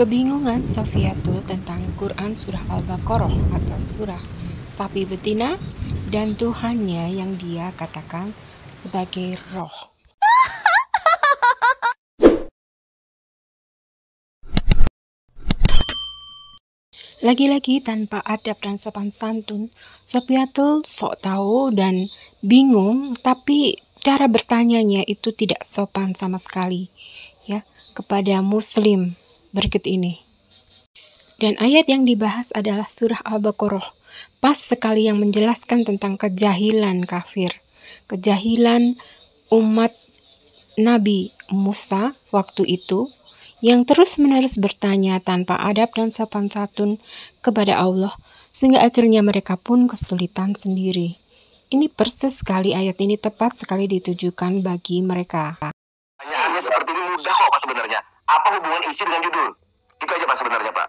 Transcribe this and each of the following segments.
Kebingungan Safiatul tentang Quran Surah Al-Baqarah atau Surah Sapi Betina dan Tuhannya yang dia katakan sebagai roh. Lagi-lagi tanpa adab dan sopan santun, Safiatul sok tahu dan bingung, tapi cara bertanyanya itu tidak sopan sama sekali ya kepada muslim berikut ini. Dan ayat yang dibahas adalah surah Al-Baqarah, pas sekali yang menjelaskan tentang kejahilan kafir, kejahilan umat Nabi Musa waktu itu, yang terus-menerus bertanya tanpa adab dan sopan santun kepada Allah, sehingga akhirnya mereka pun kesulitan sendiri. Ini persis sekali ayat ini tepat sekali ditujukan bagi mereka. Pertanyaannya seperti ini mudah kok Pak sebenarnya. Apa hubungan isi dengan judul? Itu aja Pak sebenarnya Pak.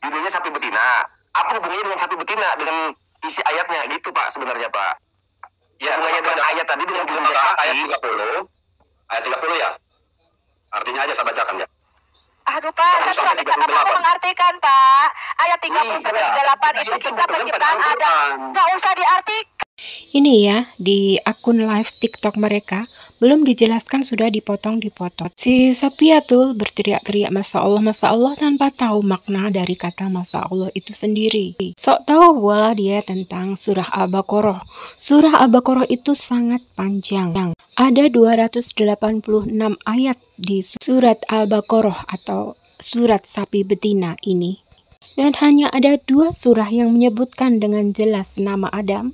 Judulnya sapi betina. Apa hubungannya dengan sapi betina dengan isi ayatnya gitu Pak sebenarnya Pak? Ya hubungannya dengan ayat tadi dengan judul ayat 30. Ayat 30 ya. Artinya aja saya bacakan ya. Aduh Pak, saya tidak mampu mengartikan Pak. Ayat 30-38 itu kisah penciptaan Adam. Nggak usah diartikan. Ini ya, di akun live TikTok mereka, belum dijelaskan sudah dipotong-dipotong. Si Safiatul berteriak-teriak Masya Allah tanpa tahu makna dari kata Masya Allah itu sendiri. Sok tahu pula dia tentang surah Al-Baqarah. Surah Al-Baqarah itu sangat panjang. Ada 286 ayat di surat Al-Baqarah atau surat sapi betina ini. Dan hanya ada 2 surah yang menyebutkan dengan jelas nama Adam,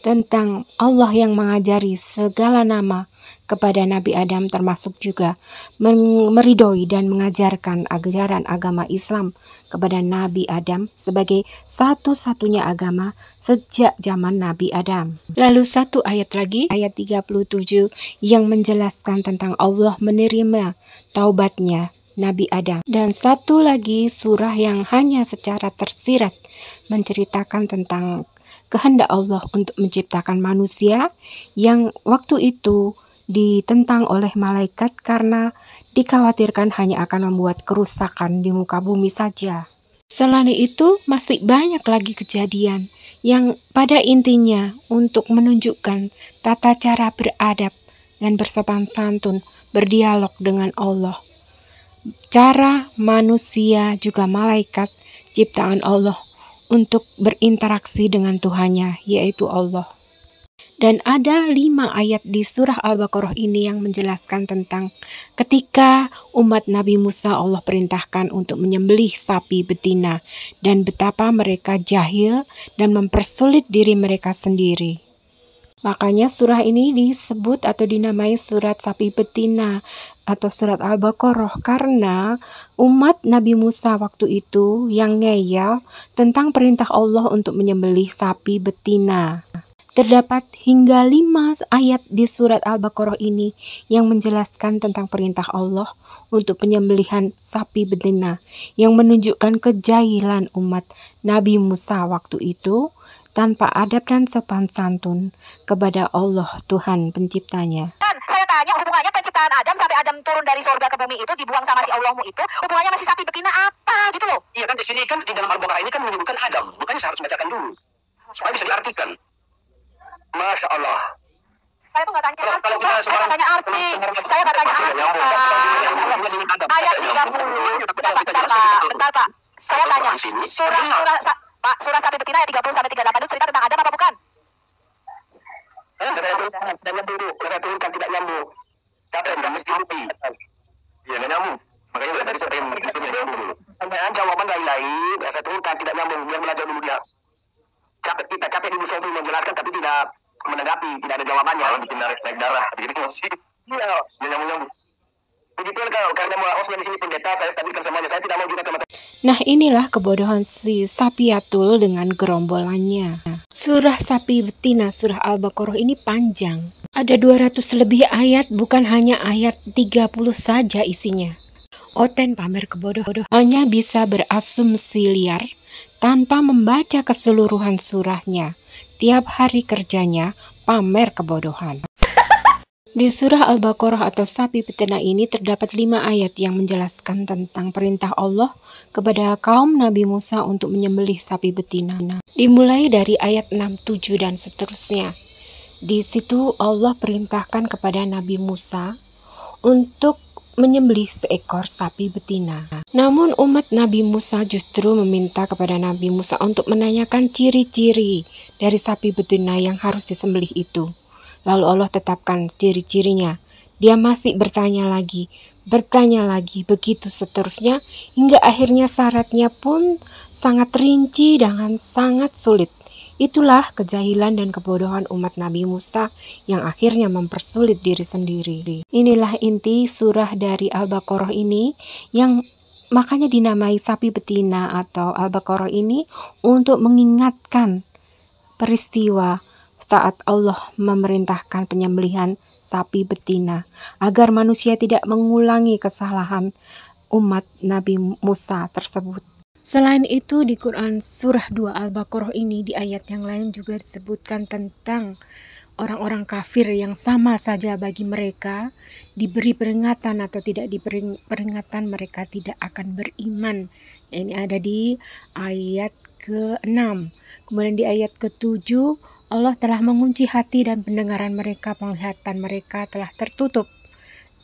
tentang Allah yang mengajari segala nama kepada Nabi Adam, termasuk juga meridhoi dan mengajarkan ajaran agama Islam kepada Nabi Adam sebagai satu-satunya agama sejak zaman Nabi Adam. Lalu satu ayat lagi, ayat 37 yang menjelaskan tentang Allah menerima taubatnya Nabi Adam. Dan satu lagi surah yang hanya secara tersirat menceritakan tentang kehendak Allah untuk menciptakan manusia yang waktu itu ditentang oleh malaikat karena dikhawatirkan hanya akan membuat kerusakan di muka bumi saja. Selain itu masih banyak lagi kejadian yang pada intinya untuk menunjukkan tata cara beradab dan bersopan santun berdialog dengan Allah. Cara manusia juga malaikat ciptaan Allah untuk berinteraksi dengan Tuhannya, yaitu Allah. Dan ada 5 ayat di surah Al-Baqarah ini yang menjelaskan tentang ketika umat Nabi Musa Allah perintahkan untuk menyembelih sapi betina dan betapa mereka jahil dan mempersulit diri mereka sendiri. Makanya surah ini disebut atau dinamai surat sapi betina atau surat Al-Baqarah karena umat Nabi Musa waktu itu yang ngeyel tentang perintah Allah untuk menyembelih sapi betina. Terdapat hingga 5 ayat di surat Al-Baqarah ini yang menjelaskan tentang perintah Allah untuk penyembelihan sapi betina yang menunjukkan kejahilan umat Nabi Musa waktu itu tanpa adab dan sopan santun kepada Allah Tuhan penciptanya. Saya tanya hubungannya penciptaan Adam sampai Adam turun dari surga ke bumi itu dibuang sama si Allahmu itu, hubungannya masih sapi betina apa gitu loh? Iya kan di sini kan di dalam Al-Baqarah ini kan menyebutkan Adam. Makanya saya harus bacakan dulu supaya bisa diartikan. Masya Allah. Saya tuh nggak tanya arti, kalau kita saya nggak tanya arti. Saya nggak tanya arti. Ayat 30. Bentar Pak. Saya tanya. Surah sapi betina ayat 30-38 itu cerita tentang Adam apa bukan? Saya turunkan tidak nyambung. Kata tidak mesti rupi. Iya nggak nyambung. Makanya tadi saya pengen nyambung dulu. Pertanyaan jawaban lain-lain. Saya turunkan tidak nyambung. Biar belajar dulu dia. Capek dulu saya menjelaskan tapi tidak menanggapi, tidak ada jawabannya. Kalau bikin naik darah, begitu masih. Iya, nyambung. Begitu karena mau Osman di sini pendeta, saya stabilkan semuanya. Saya tidak mau juga teman-teman. Nah inilah kebodohan si Safiatul dengan gerombolannya. Surah sapi betina surah Al-Baqarah ini panjang. Ada 200 lebih ayat, bukan hanya ayat 30 saja isinya. Oten pamer kebodohan hanya bisa berasumsi liar tanpa membaca keseluruhan surahnya. Tiap hari kerjanya pamer kebodohan. Di surah Al-Baqarah atau sapi betina ini terdapat 5 ayat yang menjelaskan tentang perintah Allah kepada kaum Nabi Musa untuk menyembelih sapi betina. Dimulai dari ayat 6, 7 dan seterusnya. Di situ Allah perintahkan kepada Nabi Musa untuk menyembelih seekor sapi betina. Namun umat Nabi Musa justru meminta kepada Nabi Musa untuk menanyakan ciri-ciri dari sapi betina yang harus disembelih itu. Lalu Allah tetapkan ciri-cirinya. Dia masih bertanya lagi, begitu seterusnya, hingga akhirnya syaratnya pun sangat rinci dan sangat sulit. Itulah kejahilan dan kebodohan umat Nabi Musa yang akhirnya mempersulit diri sendiri. Inilah inti surah dari Al-Baqarah ini yang makanya dinamai sapi betina atau Al-Baqarah ini untuk mengingatkan peristiwa saat Allah memerintahkan penyembelihan sapi betina agar manusia tidak mengulangi kesalahan umat Nabi Musa tersebut. Selain itu di Quran surah 2 Al-Baqarah ini di ayat yang lain juga disebutkan tentang orang-orang kafir yang sama saja bagi mereka diberi peringatan atau tidak diberi peringatan mereka tidak akan beriman. Ini ada di ayat ke-6. Kemudian di ayat ke-7 Allah telah mengunci hati dan pendengaran mereka, penglihatan mereka telah tertutup.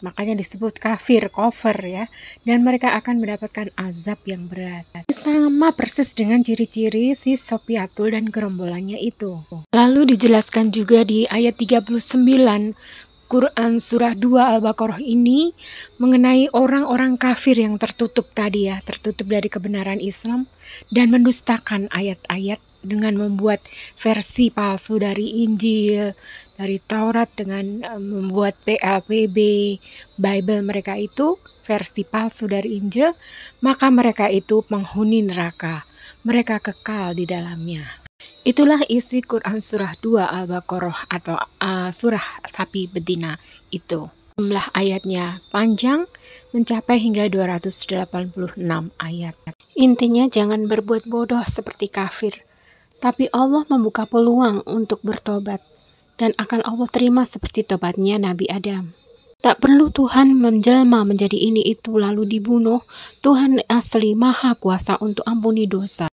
Makanya disebut kafir, kofir ya. Dan mereka akan mendapatkan azab yang berat. Sama persis dengan ciri-ciri si Sopiatul dan gerombolannya itu. Lalu dijelaskan juga di ayat 39 Quran surah 2 Al-Baqarah ini mengenai orang-orang kafir yang tertutup tadi ya. Tertutup dari kebenaran Islam dan mendustakan ayat-ayat dengan membuat versi palsu dari Injil, dari Taurat dengan membuat PLPB, Bible mereka itu versi palsu dari Injil, maka mereka itu penghuni neraka. Mereka kekal di dalamnya. Itulah isi Quran surah 2 Al-Baqarah atau surah sapi betina itu. Jumlah ayatnya panjang mencapai hingga 286 ayat. Intinya jangan berbuat bodoh seperti kafir. Tapi Allah membuka peluang untuk bertobat dan akan Allah terima seperti tobatnya Nabi Adam. Tak perlu Tuhan menjelma menjadi ini itu lalu dibunuh. Tuhan asli maha kuasa untuk ampuni dosa.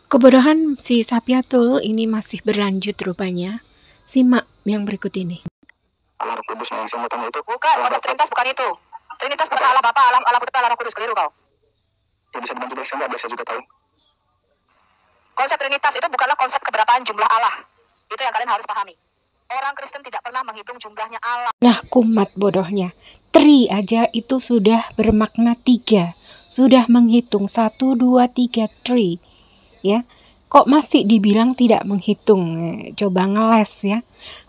Kebodohan si Sapiatul ini masih berlanjut rupanya. Simak yang berikut ini. Allah Kudus yang semua tamu itu. Bukan, konsep Trinitas bukan itu. Trinitas bukan Allah Bapa, Allah Putra, Allah Kudus, keliru kau. Ya bisa dibantu dari sana, biar saya juga tahu. Konsep Trinitas itu bukanlah konsep keberapaan jumlah Allah. Itu yang kalian harus pahami. Orang Kristen tidak pernah menghitung jumlahnya Allah. Nah kumat bodohnya. Tri aja itu sudah bermakna 3. Sudah menghitung 1, 2, 3, tri. Ya. Kok masih dibilang tidak menghitung? Coba ngeles ya.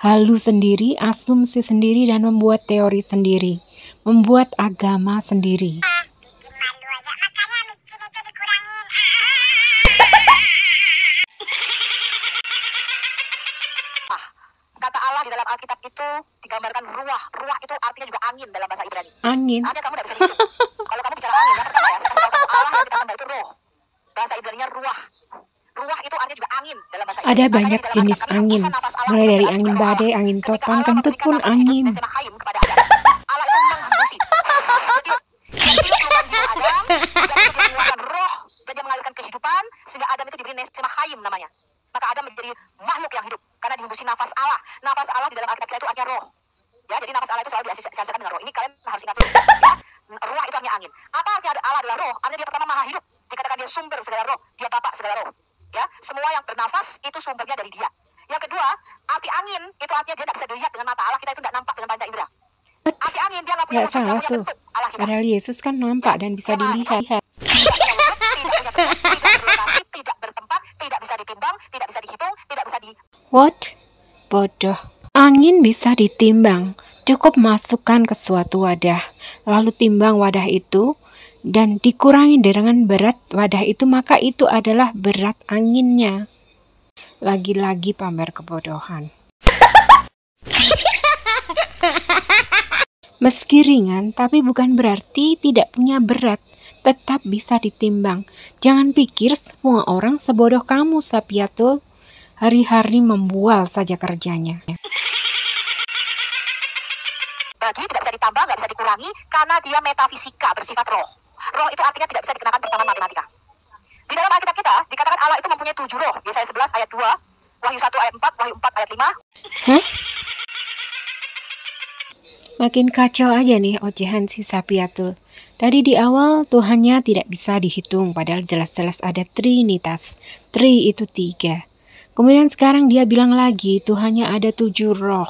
Halu sendiri, asumsi sendiri dan membuat teori sendiri. Membuat agama sendiri. Bikin malu aja, makanya micin itu dikurangin. Kata Allah di dalam Alkitab itu digambarkan ruah. Ruah itu artinya juga angin dalam bahasa Ibrani. Angin. Artinya kamu tidak bisa hidup. Kalau kamu bicara angin, yang pertama ya, saya kasih tahu kamu Allah yang kita sembah itu roh. Bahasa Ibraninya ruah. Ruah itu artinya juga angin dalam bahasa Ibrani. Ada banyak jenis angin. Mulai dari angin badai, angin topan, kentut pun angin. Allah itu menghembusi. Jadi dia tiup lubang hidung Adam, dan itu dia mengeluarkan roh, dan dia mengalirkan kehidupan, sehingga Adam itu diberi Nesema Hayim namanya. Maka Adam menjadi makhluk yang hidup karena dihembusi nafas Allah. Nafas Allah di dalam Alkitab kita itu artinya roh. Ya, jadi nafas Allah itu selalu diasosiasikan dengan roh. Ini kalian harus ingat dulu. Ya, ruah itu artinya angin. Apa artinya Allah adalah roh? Artinya dia pertama maha hidup. Dikatakan dia sumber segala roh, dia bapak segala roh. Ya, semua yang bernafas itu sumbernya dari dia. Yang kedua, arti angin itu artinya dia tidak bisa dilihat dengan mata Allah kita itu tidak nampak dengan panca indera. Arti angin dia nggak punya wujud, nggak punya bentuk Allah kita. Padahal Yesus kan nampak dan bisa dilihat. Tidak punya wujud, tidak punya bentuk, tidak berlokasi, tidak bertempat, tidak bisa ditimbang, tidak bisa dihitung, tidak bisa di. What? Bodoh. Angin bisa ditimbang. Cukup masukkan ke suatu wadah, lalu timbang wadah itu dan dikurangi dengan berat wadah itu, maka itu adalah berat anginnya. Lagi-lagi pamer kebodohan. Meski ringan, tapi bukan berarti tidak punya berat. Tetap bisa ditimbang. Jangan pikir semua orang sebodoh kamu, Sapiatul. Hari-hari membual saja kerjanya. dibagi, tidak bisa ditambah, nggak bisa dikurangi, karena dia metafisika, bersifat roh. Roh itu artinya tidak bisa dikenakan persamaan matematika. Di dalam Alkitab kita, dikatakan Allah itu mempunyai 7 roh. Yesaya 11 ayat 2, Wahyu 1 ayat 4, Wahyu 4 ayat 5. Hah? Makin kacau aja nih ocehan si Sapiatul. Tadi di awal Tuhannya tidak bisa dihitung, padahal jelas-jelas ada Trinitas. Tri itu 3. Kemudian sekarang dia bilang lagi Tuhannya ada 7 roh.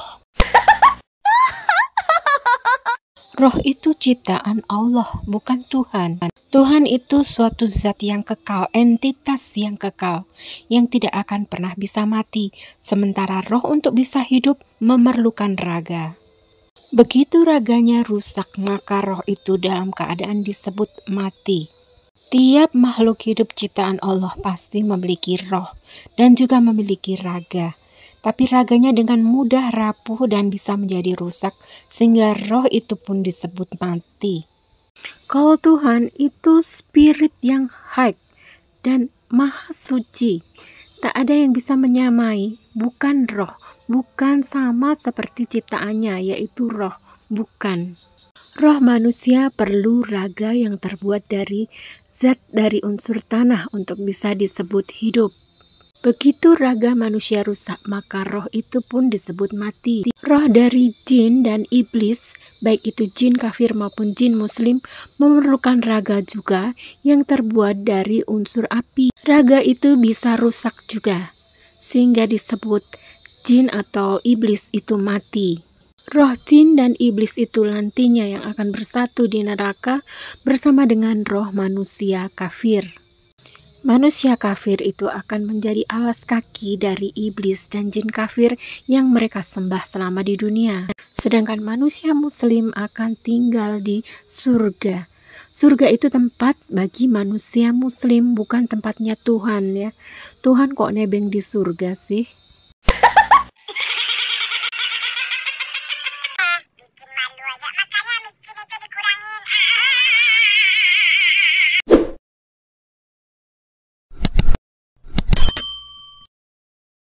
Roh itu ciptaan Allah, bukan Tuhan. Tuhan itu suatu zat yang kekal, entitas yang kekal, yang tidak akan pernah bisa mati. Sementara roh untuk bisa hidup memerlukan raga. Begitu raganya rusak, maka roh itu dalam keadaan disebut mati. Tiap makhluk hidup ciptaan Allah pasti memiliki roh dan juga memiliki raga. Tapi raganya dengan mudah rapuh dan bisa menjadi rusak, sehingga roh itu pun disebut mati. Kalau Tuhan itu spirit yang high dan maha suci, tak ada yang bisa menyamai, bukan roh, bukan sama seperti ciptaannya, yaitu roh, bukan. Roh manusia perlu raga yang terbuat dari zat dari unsur tanah untuk bisa disebut hidup. Begitu raga manusia rusak, maka roh itu pun disebut mati. Roh dari jin dan iblis, baik itu jin kafir maupun jin muslim, memerlukan raga juga yang terbuat dari unsur api. Raga itu bisa rusak juga, sehingga disebut jin atau iblis itu mati. Roh jin dan iblis itu nantinya yang akan bersatu di neraka bersama dengan roh manusia kafir. Manusia kafir itu akan menjadi alas kaki dari iblis dan jin kafir yang mereka sembah selama di dunia. Sedangkan manusia muslim akan tinggal di surga. Surga itu tempat bagi manusia muslim, bukan tempatnya Tuhan ya. Tuhan kok nebeng di surga sih?